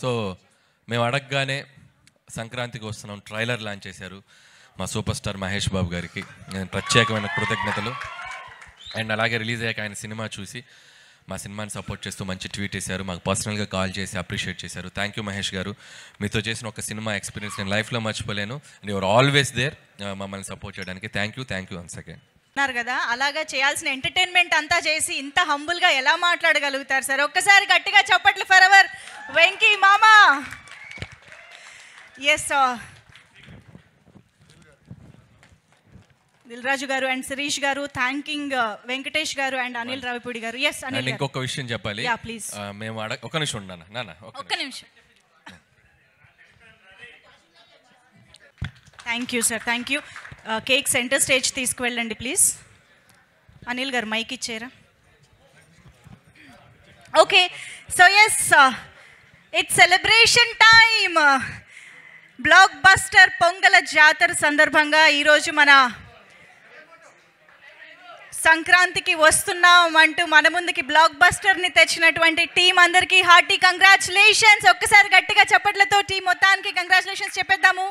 So మేము అడగగానే సంక్రాంతికి వస్తున్నాం ట్రైలర్ లాంచ్ చేశారు మా సూపర్ స్టార్ మహేష్ బాబు గారికి నేను ప్రత్యేకమైన కృతజ్ఞతలు. అండ్ అలాగే రిలీజ్ అయ్యాక ఆయన సినిమా చూసి మా సినిమాని సపోర్ట్ చేస్తూ మంచి ట్వీట్ చేశారు, మాకు పర్సనల్గా కాల్ చేసి అప్రిషియేట్ చేశారు. థ్యాంక్ యూ మహేష్ గారు, మీతో చేసిన ఒక సినిమా ఎక్స్పీరియన్స్ నేను లైఫ్లో మర్చిపోలేను. అండ్ యువర్ ఆల్వేస్ దేర్ మమ్మల్ని సపోర్ట్ చేయడానికి. Thank you once again. అన్నారు కదా, అలాగా చేయాల్సిన ఎంటర్టైన్మెంట్ అంతా చేసి ఇంత హంబుల్గా ఎలా మాట్లాడగలుగుతారు సార్? ఒక్కసారి గట్టిగా చప్పట్లు ఫర్ అవర్ వెంకీ మామా. ఎస్ దిల్రాజు గారు అండ్ శిరీష్ గారు థ్యాంకింగ్ వెంకటేష్ గారు అండ్ అనిల్ రావిపూడి గారు. ఎస్ అనిల్, ఇంకొక విషయం చెప్పాలి. ప్లీజ్. మేము ఒక నిమిషం ఉన్నాను నాన్న, ఒక్క నిమిషం. Thank you sir, thank you. Cake centre stage తీసుకువెళ్ళండి ప్లీజ్. అనిల్ గారు మైక్ ఇచ్చారా? Okay, so yes it's celebration time. Blockbuster Pongala జాతర సందర్భంగా ఈరోజు మన సంక్రాంతికి వస్తున్నాం అంటూ మన ముందుకి బ్లాక్ బస్టర్ని తెచ్చినటువంటి టీం అందరికీ హార్టీ కంగ్రాచులేషన్స్. ఒక్కసారి గట్టిగా చప్పట్లతో టీం మొత్తానికి కంగ్రాచులేషన్స్ చెప్పేద్దాము.